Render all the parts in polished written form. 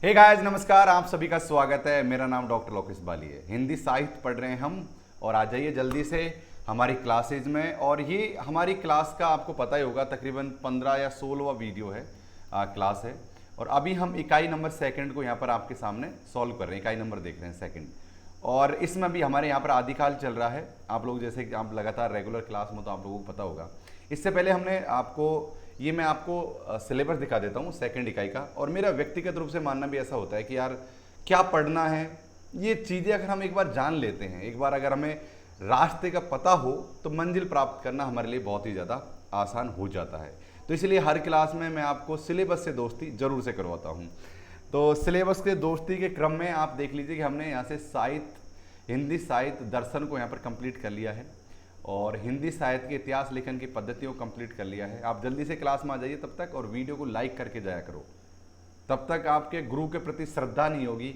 Hey guys, नमस्कार। आप सभी का स्वागत है। मेरा नाम डॉक्टर लोकेश बाली है। हिंदी साहित्य पढ़ रहे हैं हम, और आ जाइए जल्दी से हमारी क्लासेज में। और ये हमारी क्लास का आपको पता ही होगा, तकरीबन 15 या 16वां वीडियो है, क्लास है। और अभी हम इकाई नंबर सेकंड को यहाँ पर आपके सामने सॉल्व कर रहे हैं। इकाई नंबर देख रहे हैं सेकंड, और इसमें भी हमारे यहाँ पर आदिकाल चल रहा है। आप लोग जैसे कि आप लगातार रेगुलर क्लास में, तो आप लोगों को पता होगा। इससे पहले हमने आपको मैं आपको सिलेबस दिखा देता हूँ सेकंड इकाई का। और मेरा व्यक्तिगत रूप से मानना भी ऐसा होता है कि यार क्या पढ़ना है, ये चीज़ें अगर हम एक बार जान लेते हैं, एक बार अगर हमें रास्ते का पता हो, तो मंजिल प्राप्त करना हमारे लिए बहुत ही ज़्यादा आसान हो जाता है। तो इसलिए हर क्लास में मैं आपको सिलेबस से दोस्ती जरूर से करवाता हूँ। तो सिलेबस के दोस्ती के क्रम में आप देख लीजिए कि हमने यहाँ से साहित्य, हिंदी साहित्य दर्शन को यहाँ पर कंप्लीट कर लिया है, और हिंदी साहित्य के इतिहास लेखन की पद्धतियों को कंप्लीट कर लिया है। आप जल्दी से क्लास में आ जाइए तब तक, और वीडियो को लाइक करके जाया करो। तब तक आपके गुरु के प्रति श्रद्धा नहीं होगी,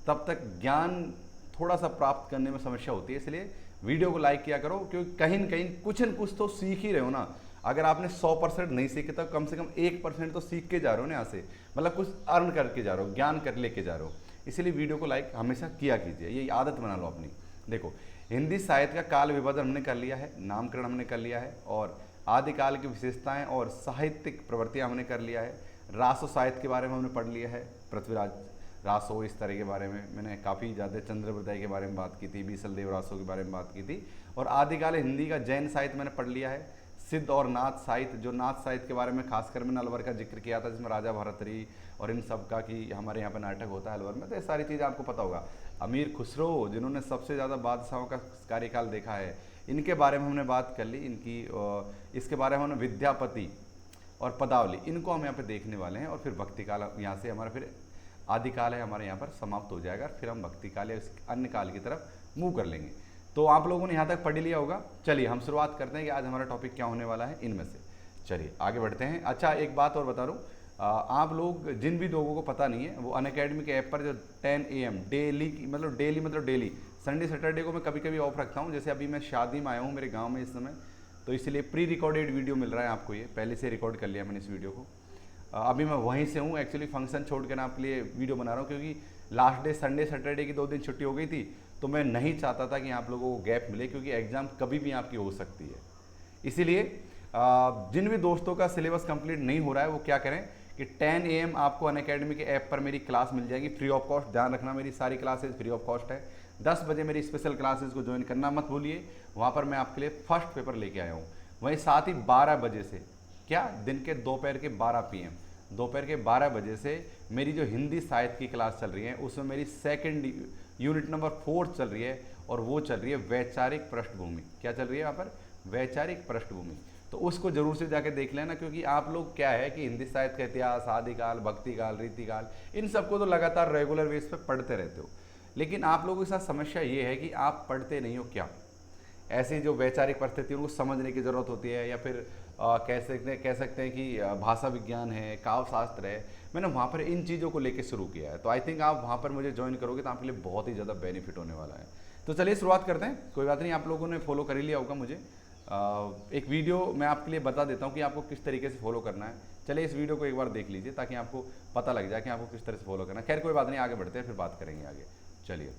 तब तक ज्ञान थोड़ा सा प्राप्त करने में समस्या होती है। इसलिए वीडियो को लाइक किया करो, क्योंकि कहीं न कहीं कुछ न कुछ तो सीख ही रहे हो ना। अगर आपने 100% नहीं सीखे, तो कम से कम 1% तो सीख के जा रहे हो ना यहाँ से, मतलब कुछ अर्न करके जा रहे हो, ज्ञान कर लेके जा रहे हो। इसीलिए वीडियो को लाइक हमेशा किया कीजिए, ये आदत बना लो अपनी। देखो, हिंदी साहित्य का काल विभाजन हमने कर लिया है, नामकरण हमने कर लिया है, और आदिकाल की विशेषताएं और साहित्यिक प्रवृत्तियां हमने कर लिया है। रासो साहित्य के बारे में हमने पढ़ लिया है, पृथ्वीराज रासो इस तरह के बारे में मैंने काफ़ी ज़्यादा, चंद्रवृदय के बारे में बात की थी, बीसल देव रासो के बारे में बात की थी। और आदिकाल हिंदी का जैन साहित्य मैंने पढ़ लिया है। सिद्ध और नाथ साहित्य, जो नाथ साहित्य के बारे में खासकर मैंने अलवर का जिक्र किया था, जिसमें राजा भरतरी और इन सब का कि हमारे यहाँ पर नाटक होता है अलवर में, तो ये सारी चीज़ें आपको पता होगा। अमीर खुसरो, जिन्होंने सबसे ज़्यादा बादशाहों का कार्यकाल देखा है, इनके बारे में हमने बात कर ली। इसके बारे में हमने विद्यापति और पदावली, इनको हम यहाँ पे देखने वाले हैं। और फिर भक्तिकाल, यहाँ से हमारा फिर आदिकाल है हमारे यहाँ पर समाप्त हो जाएगा, फिर हम भक्तिकाल या अन्य काल की तरफ मूव कर लेंगे। तो आप लोगों ने यहाँ तक पढ़ लिया होगा। चलिए हम शुरुआत करते हैं कि आज हमारा टॉपिक क्या होने वाला है इनमें से। चलिए आगे बढ़ते हैं। अच्छा, एक बात और बता दूँ, आप लोग जिन भी लोगों को पता नहीं है, वो अनअकैडमी के ऐप पर जो 10 AM डेली की, मतलब डेली संडे सैटरडे को मैं कभी कभी ऑफ रखता हूँ। जैसे अभी मैं शादी में आया हूँ मेरे गांव में इस समय, तो इसलिए प्री रिकॉर्डेड वीडियो मिल रहा है आपको। ये पहले से रिकॉर्ड कर लिया मैंने इस वीडियो को। अभी मैं वहीं से हूँ, एक्चुअली फंक्शन छोड़ कर आपके लिए वीडियो बना रहा हूँ, क्योंकि लास्ट डे संडे सैटरडे की 2 दिन छुट्टी हो गई थी। तो मैं नहीं चाहता था कि आप लोगों को गैप मिले, क्योंकि एग्ज़ाम कभी भी आपकी हो सकती है। इसीलिए जिन भी दोस्तों का सिलेबस कंप्लीट नहीं हो रहा है, वो क्या करें कि 10 AM आपको अनअकैडमी के ऐप पर मेरी क्लास मिल जाएगी फ्री ऑफ कॉस्ट। ध्यान रखना, मेरी सारी क्लासेज फ्री ऑफ कॉस्ट है। 10 बजे मेरी स्पेशल क्लासेज को ज्वाइन करना मत भूलिए। वहाँ पर मैं आपके लिए फर्स्ट पेपर लेके आया हूँ। वहीं साथ ही 12 बजे से, क्या दिन के दोपहर के 12 PM, दोपहर के 12 बजे से मेरी जो हिंदी साहित्य की क्लास चल रही है, उसमें मेरी सेकेंड यूनिट नंबर 4 चल रही है, और वो चल रही है वैचारिक पृष्ठभूमि। क्या चल रही है यहाँ पर? वैचारिक पृष्ठभूमि। तो उसको जरूर से जाके देख लेना, क्योंकि आप लोग क्या है कि हिंदी साहित्य का इतिहास, आदिकाल, भक्तिकाल, रीतिकाल, इन सबको तो लगातार रेगुलर बेस पे पढ़ते रहते हो। लेकिन आप लोगों के साथ समस्या ये है कि आप पढ़ते नहीं हो। क्या ऐसी जो वैचारिक परिस्थिति उनको समझने की ज़रूरत होती है, या फिर कह सकते हैं कि भाषा विज्ञान है, काव्य शास्त्र है। मैंने वहाँ पर इन चीज़ों को लेके शुरू किया है। तो आई थिंक आप वहाँ पर मुझे ज्वाइन करोगे तो आपके लिए बहुत ही ज़्यादा बेनिफिट होने वाला है। तो चलिए शुरुआत करते हैं। कोई बात नहीं, आप लोगों ने फॉलो कर ही लिया होगा मुझे। एक वीडियो मैं आपके लिए बता देता हूँ कि आपको किस तरीके से फॉलो करना है। चलिए इस वीडियो को एक बार देख लीजिए, ताकि आपको पता लग जाए कि आपको किस तरह से फॉलो करना है। खैर कोई बात नहीं, आगे बढ़ते हैं, फिर बात करेंगे आगे। चलिए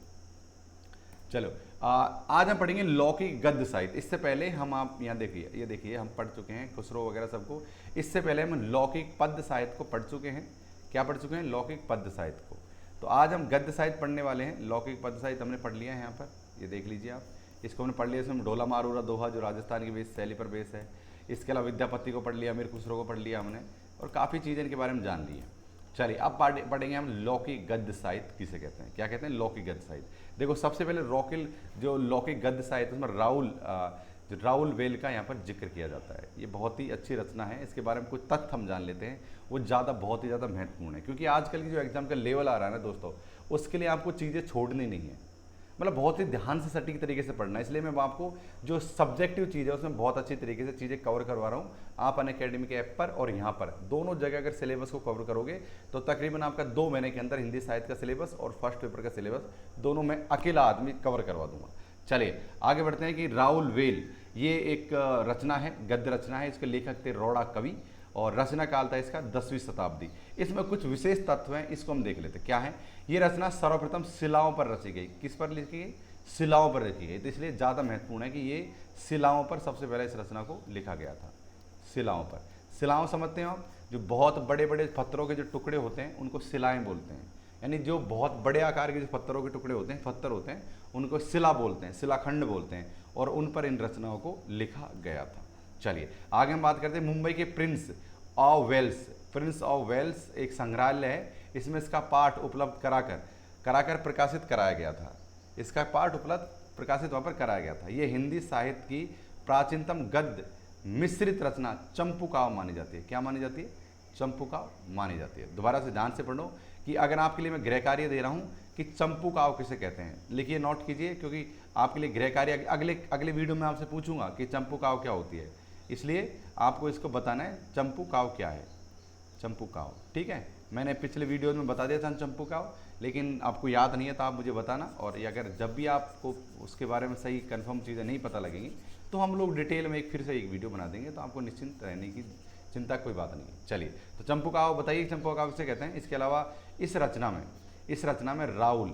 चलो, आज हम पढ़ेंगे लौकिक गद्य साहित्य। इससे पहले हम, आप यहाँ देखिए, ये देखिए, हम पढ़ चुके हैं खुसरो वगैरह सबको। इससे पहले हम लौकिक पद्य साहित्य को पढ़ चुके हैं। क्या पढ़ चुके हैं? लौकिक पद्य साहित्य को। तो आज हम गद्य साहित्य पढ़ने वाले हैं। लौकिक पद्य साहित्य हमने पढ़ लिया है यहाँ पर, ये देख लीजिए आप। इसको हमने पढ़ लिया। इसमें ढोला मारूरा दोहा, जो राजस्थान की बेस शैली पर बेस है। इसके अलावा विद्यापति को पढ़ लिया, अमीर खुसरो को पढ़ लिया हमने, और काफ़ी चीज़ें इनके बारे में जान ली है। चलिए अब पढ़ेंगे हम लौकिक गद्य साहित्य किसे कहते हैं। क्या कहते हैं? लौकिक गद्य साहित्य। देखो, सबसे पहले जो लौकिक गद्य साहित्य, उसमें जो राउल वेल का यहाँ पर जिक्र किया जाता है। ये बहुत ही अच्छी रचना है। इसके बारे में कुछ तथ्य हम जान लेते हैं। वो बहुत ही ज़्यादा महत्वपूर्ण है, क्योंकि आजकल की जो एग्जाम का लेवल आ रहा है ना दोस्तों, उसके लिए आपको चीज़ें छोड़नी नहीं है, मतलब बहुत ही ध्यान से सटीक तरीके से पढ़ना है। इसलिए मैं आपको जो सब्जेक्टिव चीज़ है उसमें बहुत अच्छी तरीके से चीज़ें कवर करवा रहा हूँ। आप अनअकैडमी के ऐप पर और यहाँ पर दोनों जगह अगर सिलेबस को कवर करोगे, तो तकरीबन आपका 2 महीने के अंदर हिंदी साहित्य का सिलेबस और फर्स्ट पेपर का सिलेबस दोनों मैं अकेला आदमी कवर करवा दूंगा। चलिए आगे बढ़ते हैं कि राउल वेल, ये एक रचना है, गद्य रचना है। इसके लेखक थे रौड़ा कवि, और रचना काल था इसका 10वीं शताब्दी। इसमें कुछ विशेष तत्व हैं, इसको हम देख लेते हैं क्या है। ये रचना सर्वप्रथम शिलाओं पर रची गई। किस पर लिखी गई? शिलाओं पर रची गई। तो इसलिए ज़्यादा महत्वपूर्ण है कि ये शिलाओं पर सबसे पहले इस रचना को लिखा गया था। शिलाओं पर, शिलाओं समझते हैं आप, जो बहुत बड़े बड़े पत्थरों के जो टुकड़े होते हैं उनको शिलाएं बोलते हैं। यानी जो बहुत बड़े आकार के जो पत्थरों के टुकड़े होते हैं, पत्थर होते हैं, उनको शिला बोलते हैं, शिलाखंड बोलते हैं, और उन पर इन रचनाओं को लिखा गया था। चलिए आगे हम बात करते हैं मुंबई के Prince of Wales. Prince of Wales एक संग्रहालय है, इसमें इसका पाठ उपलब्ध कराकर प्रकाशित कराया गया था। इसका पाठ उपलब्ध प्रकाशित वहाँ पर कराया गया था। ये हिंदी साहित्य की प्राचीनतम गद्य मिश्रित रचना चंपूकाव्य मानी जाती है। क्या मानी जाती है? चंपूकाव्य मानी जाती है। दोबारा से ध्यान से पढ़ो कि अगर आपके लिए मैं गृह कार्य दे रहा हूँ कि चंपूकाव्य किसे कहते हैं, लिखिए, नोट कीजिए, क्योंकि आपके लिए गृह कार्य अगले वीडियो में आपसे पूछूंगा कि चंपूकाव्य क्या होती है, इसलिए आपको इसको बताना है चंपूकाव्य क्या है। चंपूकाव्य, ठीक है, मैंने पिछले वीडियो में बता दिया था चंपूकाव्य, लेकिन आपको याद नहीं है तो आप मुझे बताना। और अगर जब भी आपको उसके बारे में सही कंफर्म चीज़ें नहीं पता लगेंगी तो हम लोग डिटेल में फिर से एक वीडियो बना देंगे, तो आपको निश्चिंत रहने की चिंता कोई बात नहीं है। चलिए, तो चंपूकाव्य बताइए, चंपूकाव्य से कहते हैं। इसके अलावा इस रचना में राहुल,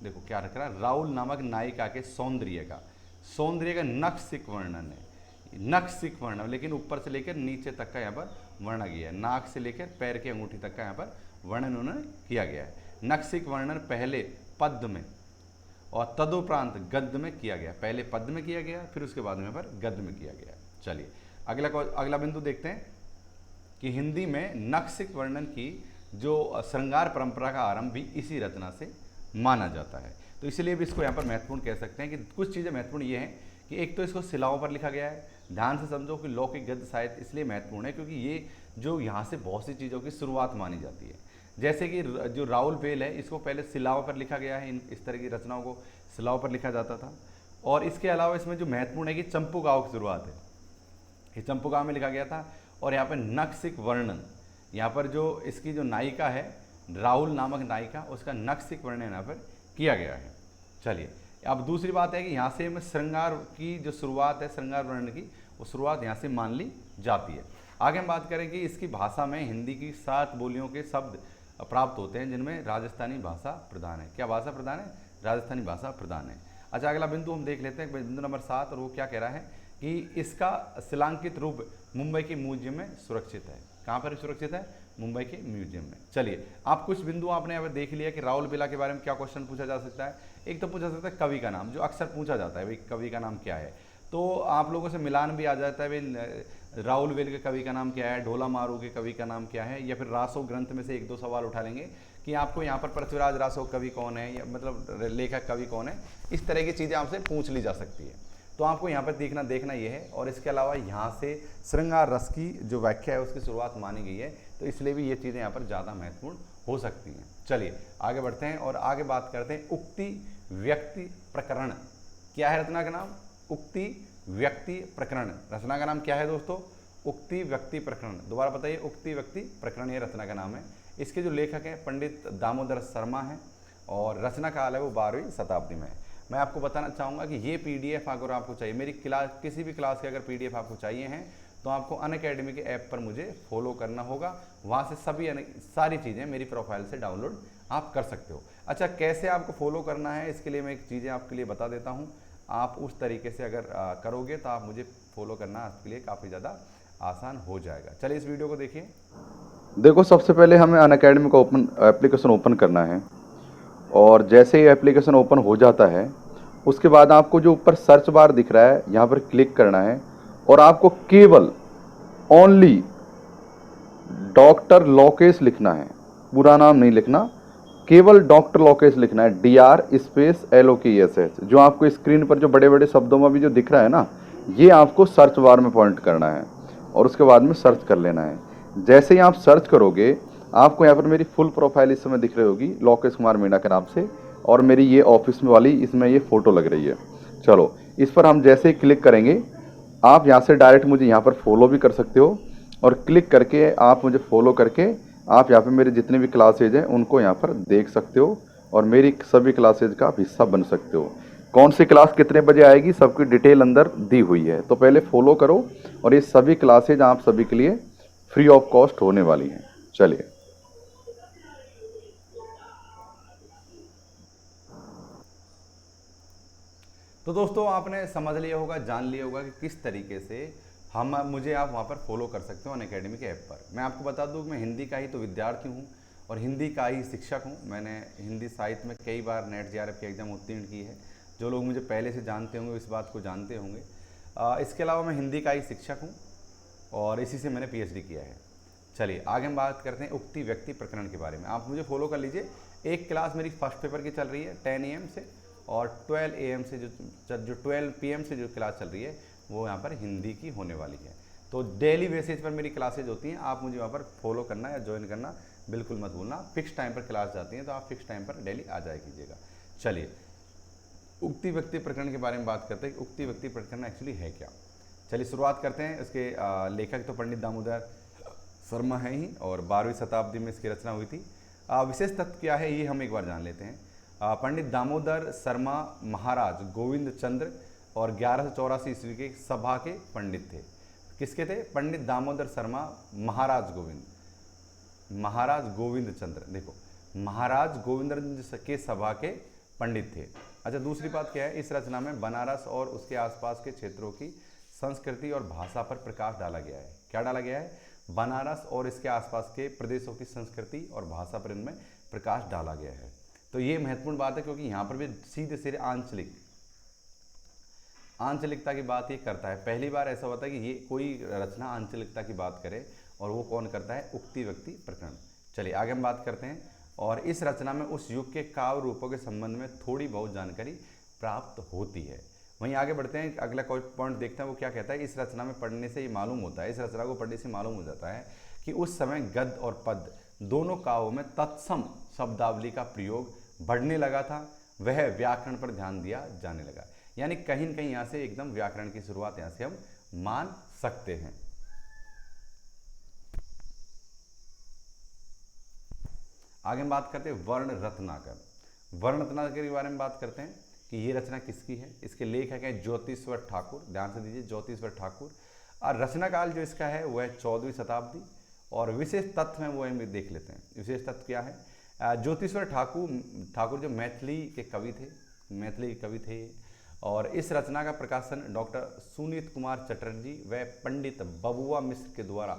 देखो क्या रख रहा है, राहुल नामक नायिका के सौंदर्य का नखशिख वर्णन है। नखशिख वर्णन, लेकिन ऊपर से लेकर नीचे तक का यहाँ पर वर्णन किया है। नाक से लेकर पैर की अंगूठी तक का यहाँ पर वर्णन उन्होंने किया गया है। नखशिख वर्णन पहले पद्य में और तदुपरांत गद्य में किया गया। पहले पद्य में किया गया, फिर उसके बाद में पर गद्य में किया गया। चलिए अगला बिंदु देखते हैं कि हिंदी में नखशिख वर्णन की जो श्रृंगार परंपरा का आरंभ भी इसी रचना से माना जाता है। तो इसलिए भी इसको यहाँ पर महत्वपूर्ण कह सकते हैं कि कुछ चीज़ें महत्वपूर्ण ये हैं कि एक तो इसको शिलाओं पर लिखा गया है। ध्यान से समझो कि लौकिक गद्य साहित्य इसलिए महत्वपूर्ण है क्योंकि ये जो यहाँ से बहुत सी चीज़ों की शुरुआत मानी जाती है। जैसे कि जो राहुल बेल है, इसको पहले शिलाओं पर लिखा गया है, इस तरह की रचनाओं को शिलाओं पर लिखा जाता था। और इसके अलावा इसमें जो महत्वपूर्ण है कि चंपूकाव्य की शुरुआत है, ये चंपूकाव्य में लिखा गया था। और यहाँ पर नखशिख वर्णन, यहाँ पर जो इसकी जो नायिका है, राहुल नामक नायिका, उसका नखशिख वर्णन यहाँ पर किया गया है। चलिए, अब दूसरी बात है कि यहाँ से में श्रृंगार की जो शुरुआत है, श्रृंगार वर्णन की, वो शुरुआत यहाँ से मान ली जाती है। आगे हम बात करें कि इसकी भाषा में हिंदी की 7 बोलियों के शब्द प्राप्त होते हैं, जिनमें राजस्थानी भाषा प्रधान है। क्या भाषा प्रधान है? राजस्थानी भाषा प्रधान है। अच्छा, अगला बिंदु हम देख लेते हैं, बिंदु नंबर 7, और वो क्या कह रहा है कि इसका शिलांकित रूप मुंबई के म्यूजियम में सुरक्षित है। कहाँ पर सुरक्षित है? मुंबई के म्यूजियम में। चलिए, आप कुछ बिंदु आपने यहाँ पर देख लिया कि राहुल बेला के बारे में क्या क्वेश्चन पूछा जा सकता है। एक तो पूछा सकता है कवि का नाम, जो अक्सर पूछा जाता है, भाई कवि का नाम क्या है। तो आप लोगों से मिलान भी आ जाता है, भाई राहुल बेल के कवि का नाम क्या है, ढोला मारू के कवि का नाम क्या है, या फिर रासो ग्रंथ में से 1-2 सवाल उठा लेंगे कि आपको यहाँ पर पृथ्वीराज रासो कवि कौन है, या मतलब लेखक कवि कौन है। इस तरह की चीज़ें आपसे पूछ ली जा सकती है। तो आपको यहाँ पर देखना ये है। और इसके अलावा यहाँ से श्रृंगार रस की जो व्याख्या है उसकी शुरुआत मानी गई है, तो इसलिए भी ये चीज़ें यहाँ पर ज़्यादा महत्वपूर्ण हो सकती हैं। चलिए आगे बढ़ते हैं और आगे बात करते हैं उक्ति व्यक्ति प्रकरण। क्या है रचना का नाम? उक्ति व्यक्ति प्रकरण। रचना का नाम क्या है दोस्तों? उक्ति व्यक्ति प्रकरण। दोबारा बताइए, उक्ति व्यक्ति प्रकरण ये रचना का नाम है। इसके जो लेखक हैं पंडित दामोदर शर्मा हैं और रचना काल है वो 12वीं शताब्दी में है। मैं आपको बताना चाहूँगा कि ये PDF अगर आपको चाहिए, मेरी क्लास किसी भी क्लास के अगर PDF आपको चाहिए हैं तो आपको अनअकैडमी के ऐप पर मुझे फॉलो करना होगा। वहाँ से सारी चीज़ें मेरी प्रोफाइल से डाउनलोड आप कर सकते हो। अच्छा, कैसे आपको फॉलो करना है इसके लिए मैं एक चीज़ें आपके लिए बता देता हूँ। आप उस तरीके से अगर करोगे तो आप मुझे फॉलो करना आपके लिए काफ़ी ज़्यादा आसान हो जाएगा। चलिए इस वीडियो को देखिए। देखो, सबसे पहले हमें अनअकैडमी का एप्लीकेशन ओपन करना है और जैसे ही एप्लीकेशन ओपन हो जाता है उसके बाद आपको जो ऊपर सर्च बार दिख रहा है यहाँ पर क्लिक करना है और आपको केवल ओनली डॉक्टर लोकेश लिखना है। पूरा नाम नहीं लिखना, केवल डॉक्टर लोकेश लिखना है, DR स्पेस LOKESH। जो आपको स्क्रीन पर जो बड़े बड़े शब्दों में भी जो दिख रहा है ना, ये आपको सर्च बार में पॉइंट करना है और उसके बाद में सर्च कर लेना है। जैसे ही आप सर्च करोगे आपको यहाँ पर मेरी फुल प्रोफाइल इस समय दिख रही होगी, लोकेश कुमार मीणा के नाम से, और मेरी ये ऑफिस में वाली इसमें ये फ़ोटो लग रही है। चलो, इस पर हम जैसे ही क्लिक करेंगे आप यहाँ से डायरेक्ट मुझे यहाँ पर फॉलो भी कर सकते हो और क्लिक करके आप मुझे फॉलो करके आप यहाँ पे मेरे जितने भी क्लासेज हैं उनको यहाँ पर देख सकते हो और मेरी सभी क्लासेज का आप हिस्सा बन सकते हो। कौन सी क्लास कितने बजे आएगी सबकी डिटेल अंदर दी हुई है, तो पहले फॉलो करो और ये सभी क्लासेज आप सभी के लिए फ्री ऑफ कॉस्ट होने वाली हैं। चलिए, तो दोस्तों आपने समझ लिया होगा, जान लिया होगा कि किस तरीके से मुझे आप वहाँ पर फॉलो कर सकते हो अनअकैडमी के ऐप पर। मैं आपको बता दूँ, मैं हिंदी का ही तो विद्यार्थी हूँ और हिंदी का ही शिक्षक हूँ। मैंने हिंदी साहित्य में कई बार नेट JRF की एग्ज़ाम उत्तीर्ण की है। जो लोग मुझे पहले से जानते होंगे इस बात को जानते होंगे। इसके अलावा मैं हिंदी का ही शिक्षक हूँ और इसी से मैंने PhD किया है। चलिए आगे हम बात करते हैं उक्ति व्यक्ति प्रकरण के बारे में। आप मुझे फॉलो कर लीजिए। एक क्लास मेरी फर्स्ट पेपर की चल रही है 10 AM से, और 12 AM से जो 12 PM से जो क्लास चल रही है वो यहाँ पर हिंदी की होने वाली है। तो डेली बेसिस पर मेरी क्लासेज होती हैं। आप मुझे वहाँ पर फॉलो करना या ज्वाइन करना बिल्कुल मत भूलना। फिक्स टाइम पर क्लास जाती हैं तो आप फिक्स टाइम पर डेली आ जाया कीजिएगा। चलिए उक्ति व्यक्ति प्रकरण के बारे में बात करते हैं कि उक्ति व्यक्ति प्रकरण एक्चुअली है क्या। चलिए शुरुआत करते हैं। इसके लेखक तो पंडित दामोदर शर्मा है ही और 12वीं शताब्दी में इसकी रचना हुई थी। विशेष तथ्य क्या है ये हम एक बार जान लेते हैं। पंडित दामोदर शर्मा महाराज गोविंद चंद्र और 1184 ईस्वी के सभा के पंडित थे। किसके थे? पंडित दामोदर शर्मा महाराज गोविंद चंद्र। देखो, महाराज गोविंद के सभा के पंडित थे। अच्छा, दूसरी बात क्या है, इस रचना में बनारस और उसके आसपास के क्षेत्रों की संस्कृति और भाषा पर प्रकाश डाला गया है। क्या डाला गया है? बनारस और इसके आसपास के प्रदेशों की संस्कृति और भाषा पर इनमें प्रकाश डाला गया है। तो ये महत्वपूर्ण बात है क्योंकि यहाँ पर भी सीधे सीधे आंचलिकता की बात ये करता है। पहली बार ऐसा होता है कि ये कोई रचना आंचलिकता की बात करे, और वो कौन करता है? उक्ति व्यक्ति प्रकरण। चलिए आगे हम बात करते हैं। और इस रचना में उस युग के काव्य रूपों के संबंध में थोड़ी बहुत जानकारी प्राप्त होती है। वहीं आगे बढ़ते हैं, अगला कोई पॉइंट देखते हैं। वो क्या कहता है? इस रचना में पढ़ने से ये मालूम होता है, इस रचना को पढ़ने से मालूम हो जाता है कि उस समय गद्य और पद्य दोनों काव्यों में तत्सम शब्दावली का प्रयोग बढ़ने लगा था। वह व्याकरण पर ध्यान दिया जाने लगा। यानी कहीं न कहीं यहाँ से एकदम व्याकरण की शुरुआत यहाँ से हम मान सकते हैं। आगे हम बात करते हैं वर्ण रत्नाकर। वर्ण रत्नाकर के बारे में बात करते हैं कि ये रचना किसकी है। इसके लेखक हैं ज्योतिश्वर ठाकुर। ध्यान से दीजिए, ज्योतिश्वर ठाकुर। और रचना काल जो इसका है वह 14वीं शताब्दी। और विशेष तथ्य हैं वो हम देख लेते हैं। विशेष तथ्य क्या है? ज्योतिश्वर ठाकुर जो मैथिली के कवि थे। और इस रचना का प्रकाशन डॉक्टर सुनीत कुमार चटर्जी व पंडित बबुआ मिश्र के द्वारा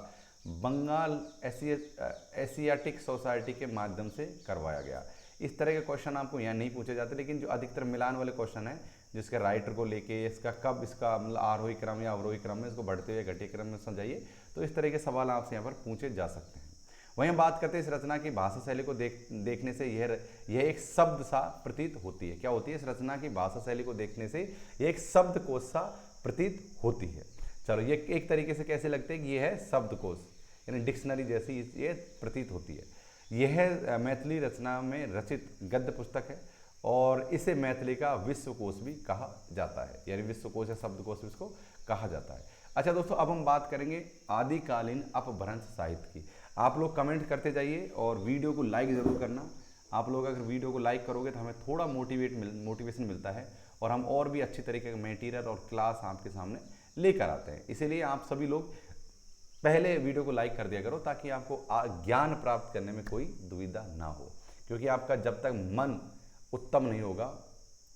बंगाल एशियाटिक सोसाइटी के माध्यम से करवाया गया। इस तरह के क्वेश्चन आपको यहाँ नहीं पूछे जाते, लेकिन जो अधिकतर मिलान वाले क्वेश्चन है जिसके राइटर को लेके इसका कब इसका मतलब आरोही क्रम या अवरोही क्रम में इसको बढ़ते हुए घटे क्रम में समझाइए, तो इस तरह के सवाल आपसे यहाँ पर पूछे जा सकते हैं। वहीं हम बात करते हैं इस रचना की भाषा शैली को देखने से यह एक शब्द सा प्रतीत होती है। क्या होती है? इस रचना की भाषा शैली को देखने से यह एक शब्दकोश सा प्रतीत होती है। चलो, ये एक तरीके से कैसे लगते हैं कि यह है शब्दकोश, यानी डिक्शनरी जैसी ये प्रतीत होती है। यह मैथिली रचना में रचित गद्य पुस्तक है और इसे मैथिली का विश्वकोश भी कहा जाता है, यानी विश्वकोश या शब्दकोश इसको कहा जाता है। अच्छा दोस्तों, अब हम बात करेंगे आदिकालीन अपभ्रंश साहित्य की। आप लोग कमेंट करते जाइए और वीडियो को लाइक ज़रूर करना। आप लोग अगर वीडियो को लाइक करोगे तो हमें थोड़ा मोटिवेशन मिलता है और हम और भी अच्छी तरीके का मटेरियल और क्लास आपके सामने लेकर आते हैं। इसीलिए आप सभी लोग पहले वीडियो को लाइक कर दिया करो ताकि आपको ज्ञान प्राप्त करने में कोई दुविधा ना हो, क्योंकि आपका जब तक मन उत्तम नहीं होगा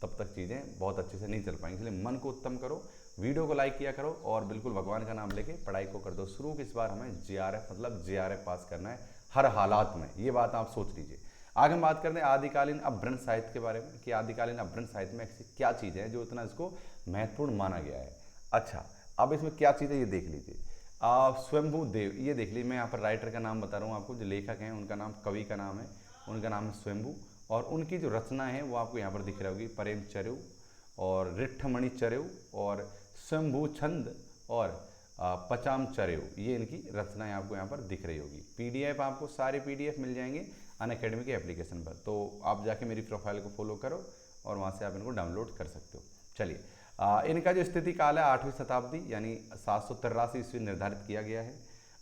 तब तक चीज़ें बहुत अच्छे से नहीं चल पाएंगी। इसलिए मन को उत्तम करो, वीडियो को लाइक किया करो और बिल्कुल भगवान का नाम लेके पढ़ाई को कर दो शुरू। इस बार हमें JRF पास करना है हर हालात में, ये बात आप सोच लीजिए। आगे हम बात करते हैं आदिकालीन अपभ्रंश साहित्य के बारे में कि आदिकालीन अपभ्रंश साहित्य में ऐसी क्या चीज़ें हैं जो इतना इसको महत्वपूर्ण माना गया है। अच्छा, अब इसमें क्या चीज़ें ये देख लीजिए। स्वयंभू देव, ये देख लीजिए, मैं यहाँ पर राइटर का नाम बता रहा हूँ आपको। जो लेखक हैं उनका नाम, कवि का नाम है, उनका नाम है स्वयंभू। और उनकी जो रचना है वो आपको यहाँ पर दिख रही होगी, प्रेम चर्यु और रिट्ठमणि चर्यु और स्वयंभू छंद और पचाम चर्यु, ये इनकी रचनाएं आपको यहाँ पर दिख रही होगी। PDF आपको सारे PDF मिल जाएंगे अनअकैडमी के एप्लीकेशन पर, तो आप जाके मेरी प्रोफाइल को फॉलो करो और वहाँ से आप इनको डाउनलोड कर सकते हो। चलिए, इनका जो स्थिति काल है 8वीं शताब्दी यानी 783 ईस्वी निर्धारित किया गया है।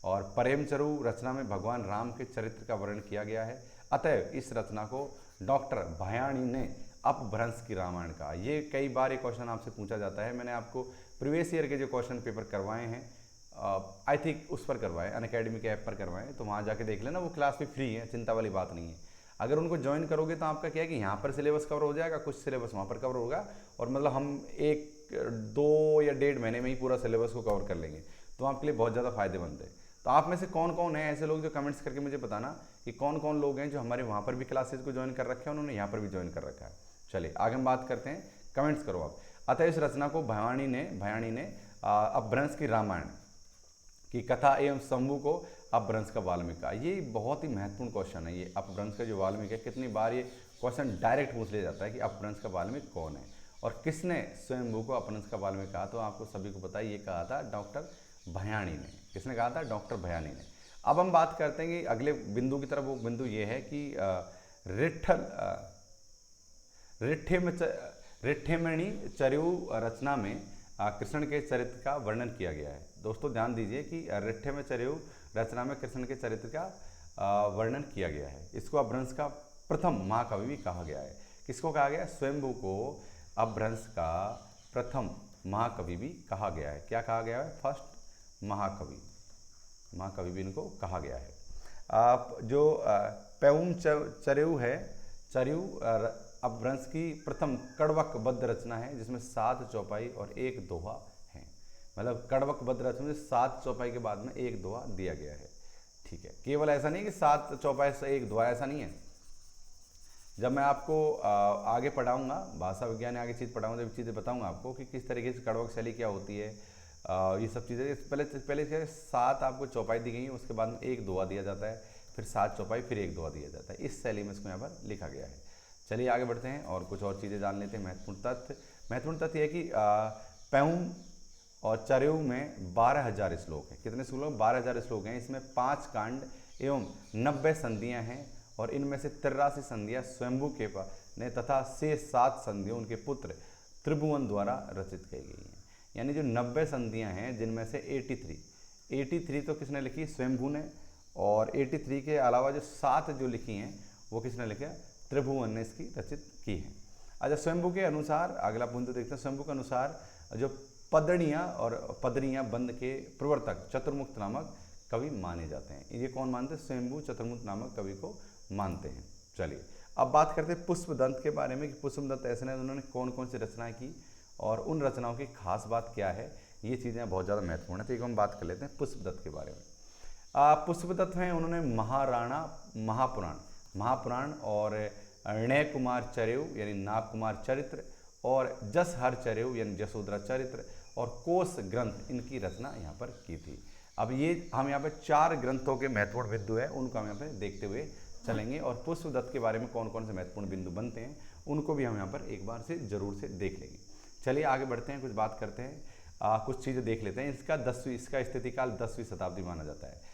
और प्रेमचरु रचना में भगवान राम के चरित्र का वर्णन किया गया है। अतएव इस रचना को डॉक्टर भयाणी ने अपभ्रंश की रामायण कहा। ये कई बार ये क्वेश्चन आपसे पूछा जाता है। मैंने आपको प्रीवियस ईयर के जो क्वेश्चन पेपर करवाए हैं आई थिंक उस पर करवाएं, अनअकैडमी के ऐप पर करवाएं, तो वहाँ जाके देख लेना, वो क्लास भी फ्री है, चिंता वाली बात नहीं है। अगर उनको ज्वाइन करोगे तो आपका क्या है कि यहाँ पर सिलेबस कवर हो जाएगा, कुछ सिलेबस वहाँ पर कवर होगा, और मतलब हम 1-2 या 1.5 महीने में ही पूरा सिलेबस को कवर कर लेंगे, तो आपके लिए बहुत ज़्यादा फायदेमंद है। तो आप में से कौन कौन है ऐसे लोग जो कमेंट्स करके मुझे बताना कि कौन कौन लोग हैं जो हमारे वहाँ पर भी क्लासेज को ज्वाइन कर रखे हैं, उन्होंने यहाँ पर भी ज्वाइन कर रखा है। चलिए आगे हम बात करते हैं, कमेंट्स करो आप। अतः इस रचना को भयाणी ने अपभ्रंश की रामायण की कथा एवं शंभु को अपभ्रंश का वाल्मीकि का। ये बहुत ही महत्वपूर्ण क्वेश्चन है, ये अपभ्रंश का जो वाल्मीकि है, कितनी बार ये क्वेश्चन डायरेक्ट पूछ लिया जाता है कि अपभ्रंश का वाल्मीकि कौन है और किसने स्वयंभू को अपभ्रंश का वाल्मीकि कहा। तो आपको सभी को पता है, ये कहा था डॉक्टर भयाणी ने। किसने कहा था? डॉक्टर भयाणी ने। अब हम बात करते हैं कि अगले बिंदु की तरफ। वो बिंदु ये है कि रिठ्ठेमणि चरयु रचना में कृष्ण के चरित्र का वर्णन किया गया है। दोस्तों ध्यान दीजिए कि रिठ्ठेम चरयु रचना में कृष्ण के चरित्र का वर्णन किया गया है। इसको अपभ्रंश का प्रथम महाकवि भी कहा गया है। किसको कहा गया है? स्वयंभू को अपभ्रंश का प्रथम महाकवि भी कहा गया है। क्या कहा गया है? फर्स्ट महाकवि भी इनको कहा गया है। जो पैऊम चरयु है, चरयु अपभ्रंश की प्रथम कड़वकबद्ध रचना है, जिसमें 7 चौपाई और 1 दोहा है। मतलब कड़वकबद्ध रचना में 7 चौपाई के बाद में 1 दोहा दिया गया है। ठीक है, केवल ऐसा नहीं कि 7 चौपाई से 1 दोहा, ऐसा नहीं है। जब मैं आपको आगे पढ़ाऊंगा, भाषा विज्ञान आगे चीज़ पढ़ाऊंगा, जब चीज़ें बताऊंगा आपको कि किस तरीके से कड़वक शैली क्या होती है, ये सब चीज़ें। पहले 7 आपको चौपाई दी गई है, उसके बाद में 1 दोहा दिया जाता है, फिर 7 चौपाई, फिर 1 दोहा दिया जाता है। इस शैली में इसको यहाँ पर लिखा गया है। चलिए आगे बढ़ते हैं और कुछ और चीज़ें जान लेते हैं। महत्वपूर्ण तथ्य है कि पैऊम और चरयु में 12,000 श्लोक हैं। कितने श्लोक? 12,000 श्लोक हैं। इसमें 5 कांड एवं 90 संधियाँ हैं, और इनमें से 83 संधियाँ स्वयंभू के ने तथा शेष 7 संधियाँ उनके पुत्र त्रिभुवन द्वारा रचित की गई हैं। यानी जो 90 संधियाँ हैं, जिनमें से 83 तो किसने लिखी? स्वयंभू ने। और 83 के अलावा जो 7 जो लिखी हैं वो किसने लिखा? त्रिभुवन ने इसकी रचित की है। अच्छा, स्वयंभू के अनुसार अगला बिंदु देखते हैं। स्वयंभू के अनुसार जो पदरियाँ बंद के प्रवर्तक चतुर्मुक्त नामक कवि माने जाते हैं। ये कौन मानते हैं? स्वयंभू चतुर्मुक्त नामक कवि को मानते हैं। चलिए अब बात करते हैं पुष्पदंत के बारे में कि पुष्पदंत ऐसे ने उन्होंने कौन कौन सी रचनाएं की और उन रचनाओं की खास बात क्या है। ये चीज़ें बहुत ज़्यादा महत्वपूर्ण है। तो एक हम बात कर लेते हैं पुष्पदत्त के बारे में। पुष्पदत्त हैं, उन्होंने महापुराण और णय कुमार चरयु यानी नाग कुमार चरित्र और जसहर चरयु यानी जसोधरा चरित्र और कोश ग्रंथ, इनकी रचना यहाँ पर की थी। अब ये हम यहाँ पे 4 ग्रंथों के महत्वपूर्ण बिंदु है, उनको हम यहाँ पे देखते हुए चलेंगे, और पुष्पदत्त के बारे में कौन कौन से महत्वपूर्ण बिंदु बनते हैं उनको भी हम यहाँ पर एक बार से जरूर से देख लेंगे। चलिए आगे बढ़ते हैं, कुछ बात करते हैं, कुछ चीज़ें देख लेते हैं। इसका स्थितिकाल 10वीं शताब्दी माना जाता है।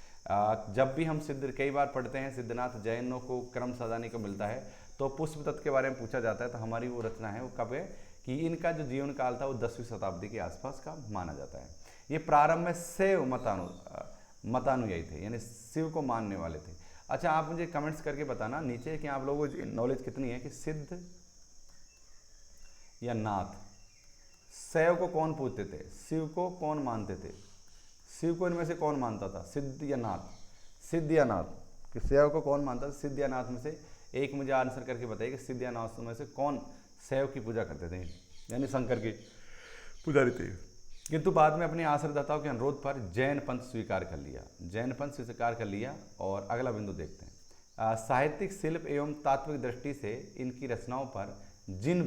जब भी हम कई बार पढ़ते हैं सिद्धनाथ जैनों को क्रम सजाने को मिलता है, तो पुष्पदत्त के बारे में पूछा जाता है, तो हमारी वो रचना है वो कब है कि इनका जो जीवन काल था वो 10वीं शताब्दी के आसपास का माना जाता है। ये प्रारंभ में शैव मतानुयायी थे, यानी शिव को मानने वाले थे। अच्छा, आप मुझे कमेंट्स करके बताना नीचे कि आप लोगों को नॉलेज कितनी है कि सिद्ध या नाथ, शैव को कौन पूजते थे, शिव को कौन मानते थे, शिव को इनमें से कौन मानता था, सिद्ध या नाथ? सिद्ध या नाथ, कि शैव को कौन मानता था? सिद्ध या नाथ में से एक मुझे आंसर करके बताइए कि सिद्ध या नाथ में से कौन शैव की पूजा करते थे, यानी शंकर की पुजारी थे। किंतु बाद में अपने आश्रयदाताओं के अनुरोध पर जैन पंथ स्वीकार कर लिया। और अगला बिंदु देखते हैं। साहित्यिक शिल्प एवं तात्विक दृष्टि से इनकी रचनाओं पर जिन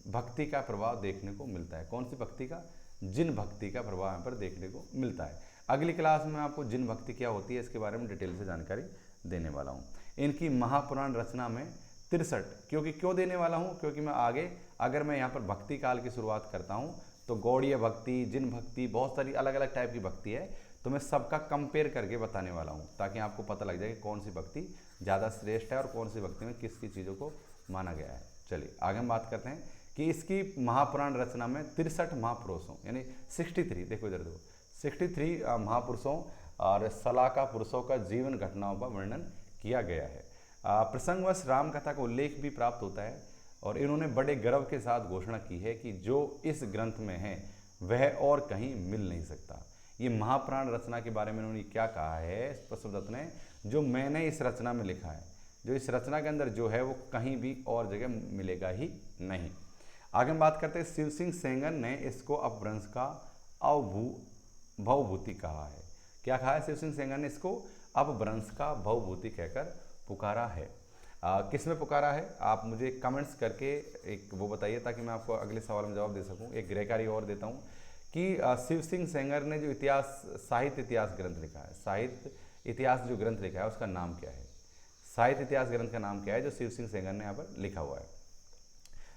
भक्ति का प्रभाव देखने को मिलता है। कौन सी भक्ति का? जिन भक्ति का प्रभाव यहाँ पर देखने को मिलता है। अगली क्लास में आपको जिन भक्ति क्या होती है इसके बारे में डिटेल से जानकारी देने वाला हूँ। इनकी महापुराण रचना में 63, क्यों देने वाला हूँ, क्योंकि मैं आगे अगर मैं यहाँ पर भक्ति काल की शुरुआत करता हूँ तो गौड़ीय भक्ति, जिन भक्ति, बहुत सारी अलग अलग टाइप की भक्ति है, तो मैं सबका कंपेयर करके बताने वाला हूँ ताकि आपको पता लग जाए कि कौन सी भक्ति ज़्यादा श्रेष्ठ है और कौन सी भक्ति में किस किस चीज़ों को माना गया है। चलिए आगे हम बात करते हैं कि इसकी महापुराण रचना में 63 महापुरुषों यानी 63, देखो इधर देखो, 63 महापुरुषों और सलाका पुरुषों का जीवन घटनाओं का वर्णन किया गया है। प्रसंगवश राम कथा का उल्लेख भी प्राप्त होता है, और इन्होंने बड़े गर्व के साथ घोषणा की है कि जो इस ग्रंथ में है वह और कहीं मिल नहीं सकता। ये महाप्राण रचना के बारे में उन्होंने क्या कहा है पुष्पदत्त ने, जो मैंने इस रचना में लिखा है, जो इस रचना के अंदर जो है वो कहीं भी और जगह मिलेगा ही नहीं। आगे हम बात करते हैं, शिव सिंह सेंगर ने इसको अपभ्रंश का भवभूति कहा है। क्या कहा है शिव सिंह सेंगर ने इसको? अपभ्रंश का भवभूति कहकर पुकारा है। किस में पुकारा है? आप मुझे कमेंट्स करके एक वो बताइए ताकि मैं आपको अगले सवाल में जवाब दे सकूं। एक गृहकारी और देता हूं कि शिव सिंह सेंगर ने जो साहित्य इतिहास ग्रंथ लिखा है, साहित्य इतिहास जो ग्रंथ लिखा है उसका नाम क्या है? साहित्य इतिहास ग्रंथ का नाम क्या है जो शिव सिंह सेंगर ने यहाँ पर लिखा हुआ है,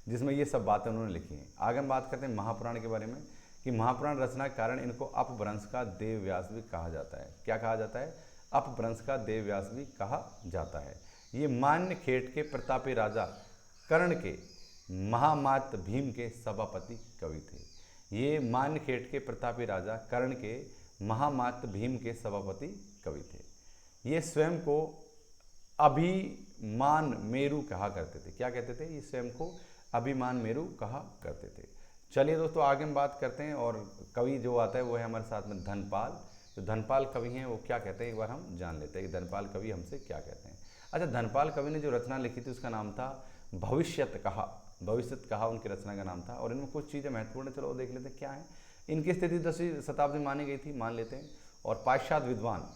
जिसमें ये सब बातें उन्होंने लिखी हैं। आगे हम बात करते हैं महापुराण के बारे में कि महापुराण रचना के कारण इनको अपभ्रंश का देव व्यास भी कहा जाता है। क्या कहा जाता है? अपभ्रंश का देव व्यास भी कहा जाता है। ये मान्य खेट के प्रतापी राजा कर्ण के महामात भीम के सभापति कवि थे। ये मान्य खेट के प्रतापी राजा कर्ण के महामात भीम के सभापति कवि थे। ये स्वयं को अभिमान मेरु कहा करते थे। क्या कहते थे? ये स्वयं को अभिमान मेरु कहा करते थे। चलिए दोस्तों आगे हम बात करते हैं, और कवि जो आता है वो है हमारे साथ में धनपाल। जो धनपाल कवि हैं वो क्या कहते हैं एक बार हम जान लेते हैं कि धनपाल कवि हमसे क्या कहते हैं। अच्छा, धनपाल कवि ने जो रचना लिखी थी उसका नाम था भविष्यत कहा। भविष्यत कहा उनकी रचना का नाम था, और इनमें कुछ चीज़ें महत्वपूर्ण है, चलो वो देख लेते हैं क्या है। इनकी स्थिति 10वीं शताब्दी में मानी गई थी, मान लेते हैं। और पाश्चात्य विद्वान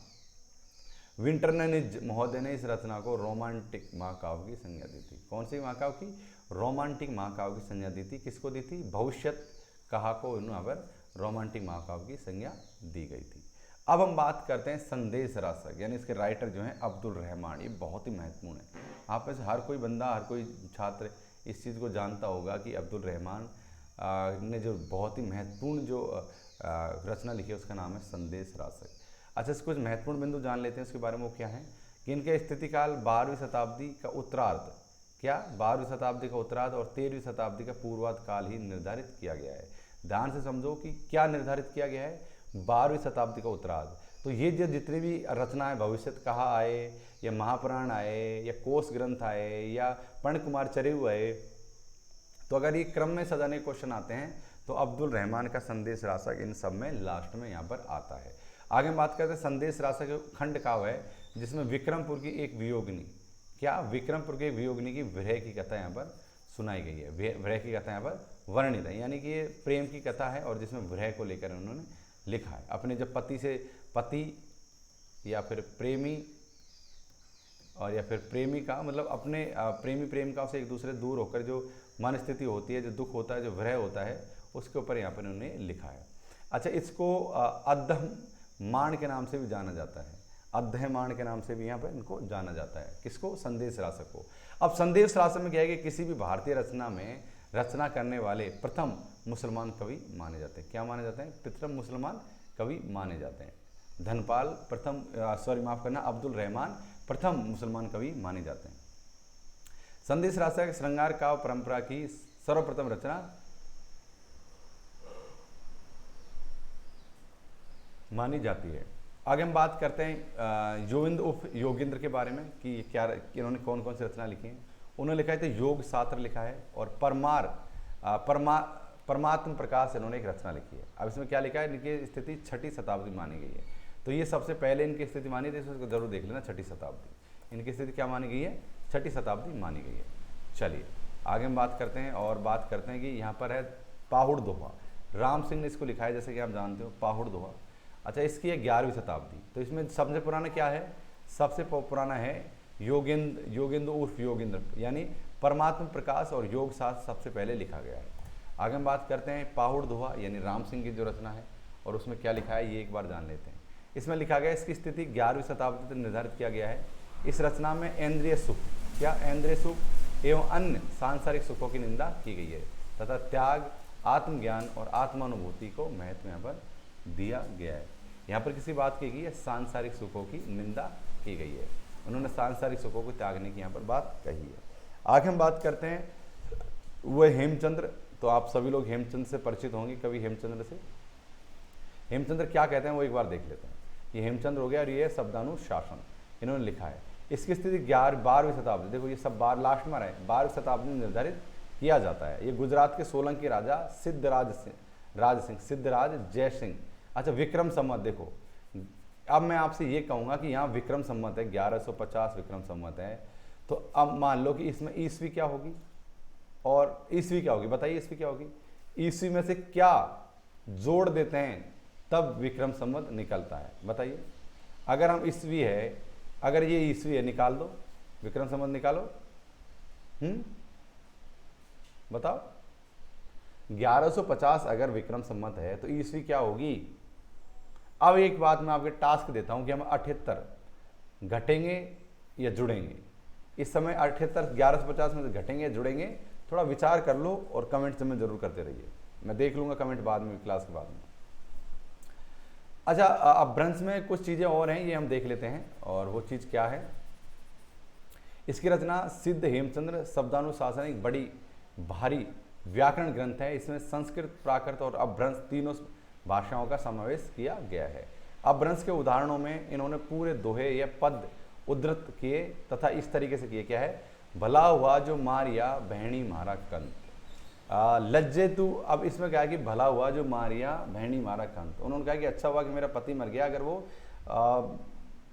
विंटरनिज महोदय ने इस रचना को रोमांटिक महाकाव्य की संज्ञा दी थी। कौन सी महाकाव्य की? रोमांटिक महाकाव्य की संज्ञा दी थी। किसको दी थी? भविष्यत कहा को यहाँ पर रोमांटिक महाकाव्य की संज्ञा दी गई थी। अब हम बात करते हैं संदेश रासक, यानी इसके राइटर जो हैं अब्दुल रहमान। ये बहुत ही महत्वपूर्ण है। आप में से हर कोई बंदा, हर कोई छात्र इस चीज़ को जानता होगा कि अब्दुल रहमान ने जो बहुत ही महत्वपूर्ण जो रचना लिखी है उसका नाम है संदेश रासक। अच्छा, कुछ महत्वपूर्ण बिंदु जान लेते हैं उसके बारे में। वो क्या है कि इनके स्थितिकाल 12वीं शताब्दी का उत्तरार्ध, क्या 12वीं शताब्दी का उत्तरार्ध और 13वीं शताब्दी का पूर्वार्ध काल ही निर्धारित किया गया है। ध्यान से समझो कि क्या निर्धारित किया गया है? 12वीं शताब्दी का उत्तरार्ध। तो ये जो जितनी भी रचनाएं भविष्यत कहा आए, या महापुराण आए, या कोश ग्रंथ आए, या पर्ण कुमार चरिऊ आए, तो अगर ये क्रम में सजाने क्वेश्चन आते हैं तो अब्दुल रहमान का संदेश रासक इन सब में लास्ट में यहाँ पर आता है। आगे हम बात करते हैं संदेश रासक खंड काव्य है, जिसमें विक्रमपुर की एक वियोगिनी, क्या विक्रमपुर के वियोगिनी की विरह की कथा यहाँ पर सुनाई गई है। विरह की कथा यहाँ पर वर्णित है, यानी कि ये प्रेम की कथा है और जिसमें विरह को लेकर उन्होंने लिखा है। अपने जब पति या फिर प्रेमी और या फिर प्रेमिका, मतलब अपने प्रेमी प्रेमिका से एक दूसरे दूर होकर जो मन स्थिति होती है, जो दुख होता है, जो विरह होता है, उसके ऊपर यहाँ पर उन्होंने लिखा है। अच्छा, इसको अद्धमान के नाम से भी जाना जाता है। अध्ययमान के नाम से भी यहाँ पर इनको जाना जाता है। किसको? संदेश रासक को। अब संदेश रासक में क्या है कि किसी भी भारतीय रचना में रचना करने वाले प्रथम मुसलमान कवि माने जाते हैं। क्या माने जाते हैं? प्रथम मुसलमान कवि माने जाते हैं। धनपाल अब्दुल रहमान प्रथम मुसलमान कवि माने जाते हैं। संदेश रासक श्रृंगार काव्य परंपरा की सर्वप्रथम रचना मानी जाती है। आगे हम बात करते हैं योगिंद उर्फ योगेंद्र के बारे में कि क्या इन्होंने कौन कौन सी रचना लिखी है। उन्होंने लिखा है तो योग शास्त्र लिखा है, और परमात्म प्रकाश इन्होंने एक रचना लिखी है। अब इसमें क्या लिखा है? इनकी स्थिति 6ठी शताब्दी मानी गई है। तो ये सबसे पहले इनकी स्थिति मानी थी, इसको जरूर देख लेना। 6ठी शताब्दी इनकी स्थिति क्या मानी गई है? 6ठी शताब्दी मानी गई है। चलिए आगे हम बात करते हैं, और बात करते हैं कि यहाँ पर है पाहुड़ दोहा। राम सिंह ने इसको लिखा है, जैसे कि आप जानते हो, पाहुड़ दोहा। अच्छा, इसकी है 11वीं शताब्दी। तो इसमें सबसे पुराना क्या है? सबसे पुराना है योगेंद्र उर्फ योगेंद्र, यानी परमात्म प्रकाश और योग शास्त्र सबसे पहले लिखा गया है। आगे हम बात करते हैं पाहुड़ दोहा, यानी राम सिंह की जो रचना है, और उसमें क्या लिखा है ये एक बार जान लेते हैं। इसमें लिखा गया है, इसकी स्थिति 11वीं शताब्दी तक निर्धारित किया गया है। इस रचना में इंद्रिय सुख, क्या इंद्रिय सुख एवं अन्य सांसारिक सुखों की निंदा की गई है, तथा त्याग, आत्मज्ञान और आत्मानुभूति को महत्व यहाँ पर दिया गया है। यहाँ पर किसी बात की गई है? सांसारिक सुखों की निंदा की गई है। उन्होंने सांसारिक सुखों को त्यागने की यहाँ पर बात कही है। आगे हम बात करते हैं वह हेमचंद्र। तो आप सभी लोग हेमचंद्र से परिचित होंगे, कवि हेमचंद्र से। हेमचंद्र क्या कहते हैं वो एक बार देख लेते हैं। ये हेमचंद्र हो गया, और ये शब्दानुशासन इन्होंने लिखा है। इसकी स्थिति 12वीं शताब्दी, देखो ये सब बार लास्ट में रहे, 12वीं शताब्दी में निर्धारित किया जाता है। ये गुजरात के सोलंकी राजा सिद्धराज जयसिंह अच्छा, विक्रम संवत देखो, अब मैं आपसे ये कहूँगा कि यहाँ विक्रम संवत है 1150 विक्रम संवत है, तो अब मान लो कि इसमें ईस्वी क्या होगी और ईस्वी क्या होगी, बताइए ईस्वी क्या होगी, ईस्वी में से क्या जोड़ देते हैं तब विक्रम संवत निकलता है, बताइए। अगर हम ईस्वी है, अगर ये ईस्वी है, निकाल दो विक्रम संवत निकालो, बताओ 1150 अगर विक्रम संवत है तो ईस्वी क्या होगी। अब एक बात मैं आपके टास्क देता हूं कि हम 78 घटेंगे या जुड़ेंगे। इस समय 78 1150 में से घटेंगे या जुड़ेंगे, थोड़ा विचार कर लो और कमेंट्स में जरूर करते रहिए, मैं देख लूंगा कमेंट बाद में, क्लास के बाद में। अच्छा, अब ब्रंश में कुछ चीज़ें और हैं, ये हम देख लेते हैं, और वो चीज़ क्या है। इसकी रचना सिद्ध हेमचंद्र शब्दानुशासन एक बड़ी भारी व्याकरण ग्रंथ है। इसमें संस्कृत, प्राकृत और अपभ्रंश तीनों भाषाओं का समावेश किया गया है। अपभ्रंश के उदाहरणों में इन्होंने पूरे दोहे या पद उद्धृत किए तथा इस तरीके से किए, क्या है, भला हुआ जो मारिया बहनी मारा कंत, लज्जे तू। अब इसमें क्या है कि भला हुआ जो मारिया बहनी मारा कंत, उन्होंने कहा कि अच्छा हुआ कि मेरा पति मर गया अगर वो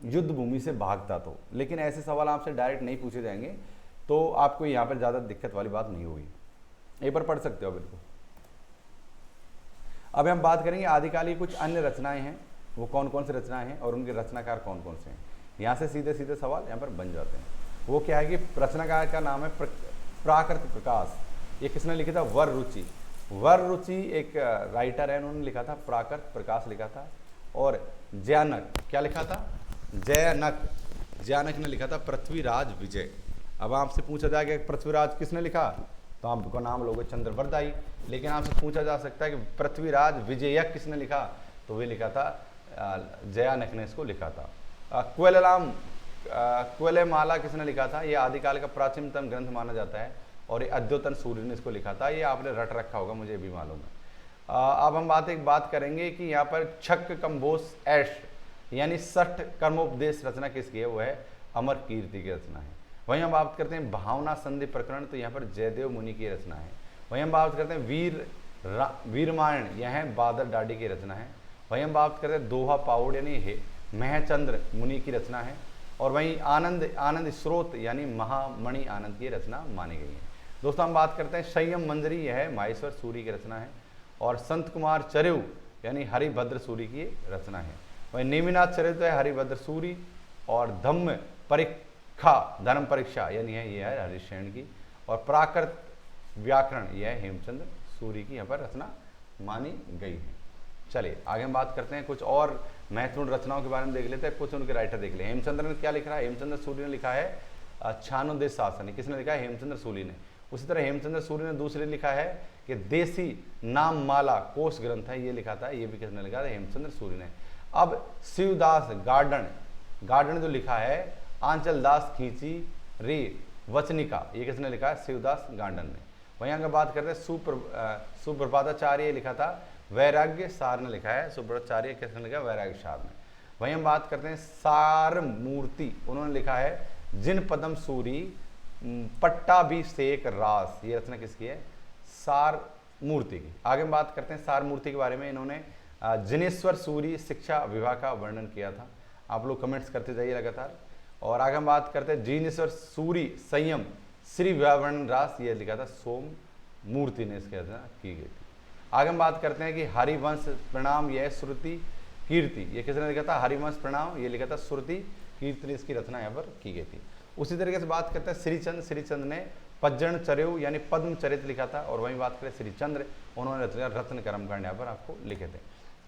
युद्ध भूमि से भागता तो। लेकिन ऐसे सवाल आपसे डायरेक्ट नहीं पूछे जाएंगे, तो आपको यहाँ पर ज़्यादा दिक्कत वाली बात नहीं होगी, एक बार पढ़ सकते हो बिल्कुल। अब हम बात करेंगे आदिकाल की कुछ अन्य रचनाएं हैं, वो कौन कौन सी रचनाएं हैं और उनके रचनाकार कौन कौन से हैं। यहाँ से सीधे सीधे सवाल यहाँ पर बन जाते हैं। वो क्या है कि रचनाकार का नाम है प्राकृत प्रकाश। ये किसने लिखा था, वर रुचि। वर रुचि एक राइटर है, उन्होंने लिखा था, प्राकृत प्रकाश लिखा था। और जयानक, क्या लिखा था, जयानक ने लिखा था पृथ्वीराज विजय। अब आपसे पूछा जाएगा पृथ्वीराज किसने लिखा, तो आपको नाम लोगे चंद्रवरदाई। लेकिन आपसे पूछा जा सकता है कि पृथ्वीराज विजयक किसने लिखा, तो वे लिखा था जयानक ने इसको लिखा था। क्वेलेमाला किसने लिखा था, ये आदिकाल का प्राचीनतम ग्रंथ माना जाता है और ये अद्योतन सूर्य ने इसको लिखा था। ये आपने रट रखा होगा, मुझे भी मालूम है। अब हम एक बात करेंगे कि यहाँ पर छक कंबोस ऐश यानी 60 कर्मोपदेश रचना किसकी है, वो है अमर कीर्ति की रचना है। वहीं हम बात करते हैं भावना संधि प्रकरण, तो यहाँ पर जयदेव मुनि की रचना है। वहीं हम बात करते हैं वीरमायण, यह है बादर डाडी की रचना है। वहीं हम बात करते हैं दोहा पाउड़ यानी महचंद्र मुनि की रचना है। और वहीं आनंद स्रोत यानी महामणि आनंद की रचना मानी गई है। दोस्तों हम बात करते हैं संयम मंजरी, यह है माहेश्वर सूरी की रचना है। और संत कुमार चरयू यानी हरिभद्र सूरी की रचना है। वहीं नेमिनाथ चरित्र है हरिभद्र सूरी। और धम्म धर्म परीक्षा यानी है ये है हरिशयन की। और प्राकृत व्याकरण यह है हेमचंद्र सूरी की यहाँ पर रचना मानी गई है। चलिए आगे हम बात करते हैं, कुछ और महत्वपूर्ण रचनाओं के बारे में देख लेते हैं, कुछ उनके राइटर देख ले। हेमचंद्र ने क्या लिखा है, हेमचंद्र सूरी ने लिखा है छानोदेश शासन, किसने लिखा है, हेमचंद्र सूरी ने। उसी तरह हेमचंद्र सूरी ने दूसरे लिखा है कि देसी नाम माला कोश ग्रंथ है, ये लिखा था, ये भी किसने लिखा था, हेमचंद्र सूरी ने। अब शिवदास गार्डन जो लिखा है आंचल दास खींची रे वचनिका, ये किसने लिखा है, शिवदास गार्डन ने। वहीं अगर बात करते हैं सुप्रभाताचार्य लिखा था, वैराग्य सार ने लिखा है, सुप्रभाताचार्य किसने लिखा है, वैराग्य सार ने। वहीं हम बात करते हैं सार मूर्ति, उन्होंने लिखा है जिन पदम सूरी पट्टाभिषेक रास, ये रचना किसकी है, सार मूर्ति की। आगे हम बात करते हैं सार मूर्ति के बारे में, इन्होंने जिनेश्वर सूरी शिक्षा विभाग का वर्णन किया था। आप लोग कमेंट्स करते जाइए लगातार। और आगे हम बात करते हैं जिनेश्वर सूरी संयम श्री व्यावरण रास, ये लिखा था सोम मूर्ति ने इसकी रचना की गई थी। आगे हम बात करते हैं कि हरिवंश प्रणाम, यह श्रुति कीर्ति, ये किसने लिखा था, हरिवंश प्रणाम, ये लिखा था श्रुति कीर्ति, इसकी रचना यहाँ पर की गई थी। उसी तरीके से बात करते हैं श्रीचंद ने पज्जन चरयु यानी पद्म चरित्र लिखा था। और वहीं बात करें श्रीचंद्र, उन्होंने रत्न कर्मकांड यहाँ पर आपको लिखे थे।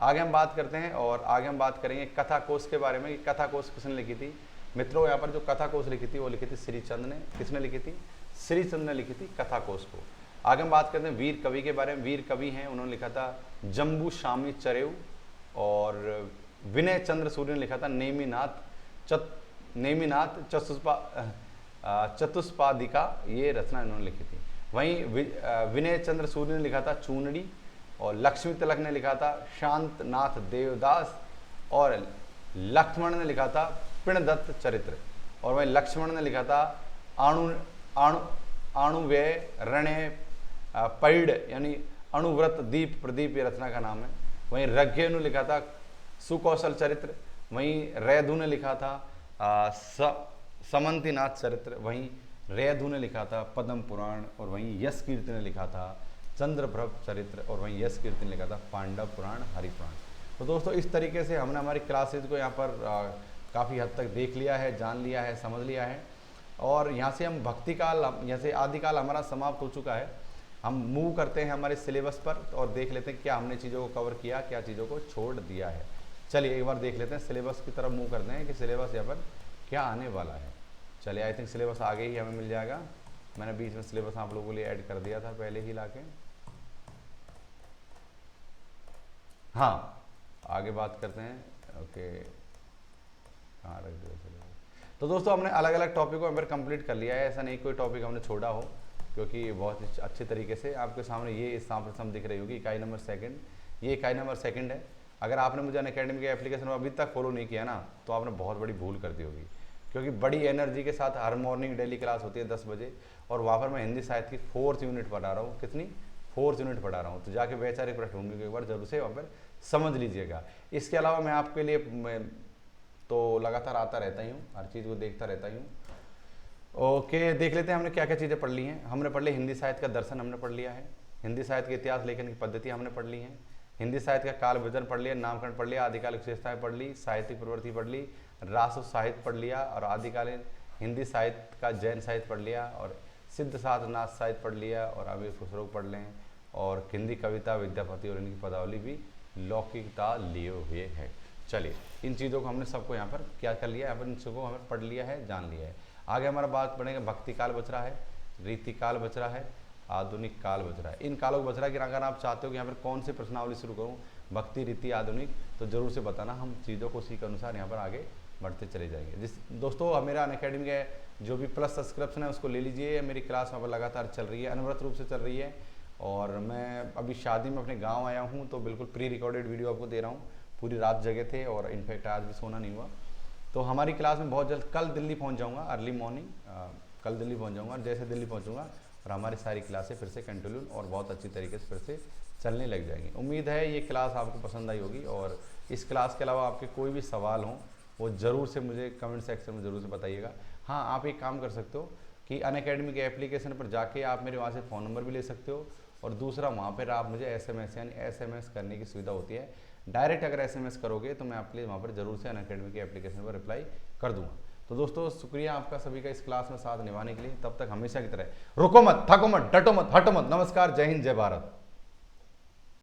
आगे हम बात करते हैं और आगे हम बात करेंगे कथा कोश के बारे में, कथा कोश किसने लिखी थी। मित्रों यहाँ पर जो कथा कोश लिखी थी वो लिखी थी श्रीचंद ने। किसने लिखी थी, श्रीचंद ने लिखी थी कथा कोश को। आगे हम बात करते हैं वीर कवि के बारे में, वीर कवि हैं, उन्होंने लिखा था जम्बू शामी चरेव। और विनय चंद्र सूर्य ने लिखा था नेमिनाथ चतुष्पादिका, ये रचना इन्होंने लिखी थी। वहीं विनय चंद्र सूर्य ने लिखा था चूनड़ी। और लक्ष्मी तिलक ने लिखा था शांतनाथ देवदास। और लक्ष्मण ने लिखा था पिणदत्त चरित्र। और वहीं लक्ष्मण ने लिखा था अणुव्यय रणे पैड यानी अणुव्रत दीप प्रदीप, ये रचना का नाम है। वहीं रज्ञेनु लिखा था सुकौशल चरित्र, वहीं रेधु ने लिखा था समंतीनाथ चरित्र, वहीं रेधु ने लिखा था पद्म पुराण, और वहीं यश कीर्ति ने लिखा था चंद्रप्रभ चरित्र, और वहीं यश कीर्ति ने लिखा था पांडव पुराण हरि पुराण। तो दोस्तों इस तरीके से हमने हमारी क्लासेज को यहाँ पर काफ़ी हद तक देख लिया है, जान लिया है, समझ लिया है, और यहाँ से हम भक्ति काल, यहाँ से आदिकाल हमारा समाप्त हो चुका है। हम मूव करते हैं हमारे सिलेबस पर और देख लेते हैं क्या हमने चीज़ों को कवर किया, क्या चीज़ों को छोड़ दिया है। चलिए एक बार देख लेते हैं, सिलेबस की तरफ मूव करते हैं कि सिलेबस यहाँ पर क्या आने वाला है। चलिए आई थिंक सिलेबस आगे ही हमें मिल जाएगा। मैंने बीच में सिलेबस आप लोगों के लिए ऐड कर दिया था पहले ही लाके। हाँ आगे बात करते हैं। ओके कहाँ रख दिया सिलेबस। तो दोस्तों हमने अलग अलग टॉपिक को यहाँ पर कंप्लीट कर लिया है, ऐसा नहीं कोई टॉपिक हमने छोड़ा हो, क्योंकि बहुत ही अच्छे तरीके से आपके सामने ये सर्वप्रथम दिख रही होगी इकाई नंबर सेकंड। ये इकाई नंबर सेकंड है। अगर आपने मुझे अनअकैडमी के एप्लीकेशन में अभी तक फॉलो नहीं किया ना, तो आपने बहुत बड़ी भूल कर दी होगी, क्योंकि बड़ी एनर्जी के साथ हर मॉर्निंग डेली क्लास होती है 10 बजे, और वहाँ पर मैं हिंदी साहित्य की 4th यूनिट पढ़ा रहा हूँ। कितनी? 4th यूनिट पढ़ा रहा हूँ। तो जाके वैचारिक पृष्ठभूमि को एक बार जरूर से वहाँ पर समझ लीजिएगा। इसके अलावा मैं आपके लिए तो लगातार आता रहता ही हूँ, हर चीज़ को देखता रहता ही हूँ। ओके देख लेते हैं हमने क्या क्या चीज़ें पढ़ ली हैं। हमने पढ़ ली हिंदी साहित्य का दर्शन हमने पढ़ लिया है, हिंदी साहित्य के इतिहास लेखन की पद्धति हमने पढ़ ली है, हिंदी साहित्य का काल विभाजन पढ़ लिया, नामकरण पढ़ लिया, आदिकालिक विशेषताएं पढ़ ली, साहित्यिक प्रवृत्ति पढ़ ली, राष्ट्र साहित्य पढ़ लिया, और आदिकालीन हिंदी साहित्य का जैन साहित्य पढ़ लिया, और सिद्ध साधनाथ साहित्य पढ़ लिया, और अमीर खुसरो पढ़ लें, और हिंदी कविता विद्यापति और इनकी पदावली भी लौकिकता लिए हुए है। चलिए इन चीज़ों को हमने सबको यहाँ पर क्या कर लिया, यहाँ पर इन चीज़ों को हमें पढ़ लिया है, जान लिया है। आगे हमारा बात पढ़ेंगे भक्ति काल बच रहा है, रीति काल बच रहा है, आधुनिक काल बच रहा है। इन कालों को बच रहा है कि अगर आप चाहते हो कि यहाँ पर कौन सी प्रश्नावली शुरू करूँ, भक्ति, रीति, आधुनिक, तो जरूर से बताना, हम चीज़ों को उसी के अनुसार यहाँ पर आगे बढ़ते चले जाएंगे। दोस्तों मेरा अनअकैडमी का जो भी प्लस सब्सक्रिप्शन है उसको ले लीजिए। मेरी क्लास वहाँ पर लगातार चल रही है, अनवरत रूप से चल रही है, और मैं अभी शादी में अपने गाँव आया हूँ, तो बिल्कुल प्री रिकॉर्डेड वीडियो आपको दे रहा हूँ। पूरी रात जगे थे, और इनफैक्ट आज भी सोना नहीं हुआ। तो हमारी क्लास में बहुत जल्द कल दिल्ली पहुंच जाऊंगा, अर्ली मॉर्निंग कल दिल्ली पहुंच जाऊंगा। जैसे दिल्ली पहुंचूंगा और हमारी सारी क्लासें फिर से कंटिन्यू और बहुत अच्छी तरीके से फिर से चलने लग जाएंगी। उम्मीद है ये क्लास आपको पसंद आई होगी, और इस क्लास के अलावा आपके कोई भी सवाल हों वो ज़रूर से मुझे कमेंट सेक्शन में ज़रूर से बताइएगा। हाँ आप एक काम कर सकते हो कि अनअकैडमी के एप्लीकेशन पर जाके आप मेरे वहाँ से फ़ोन नंबर भी ले सकते हो, और दूसरा वहाँ पर आप मुझे SMS यानी SMS करने की सुविधा होती है। डायरेक्ट अगर SMS करोगे तो मैं आपके लिए वहाँ पर जरूर से अनअकैडमी के एप्लीकेशन पर रिप्लाई कर दूंगा। तो दोस्तों शुक्रिया आपका सभी का इस क्लास में साथ निभाने के लिए। तब तक हमेशा की तरह रुको मत, थको मत, डटो मत, हटो मत। नमस्कार, जय हिंद, जय भारत।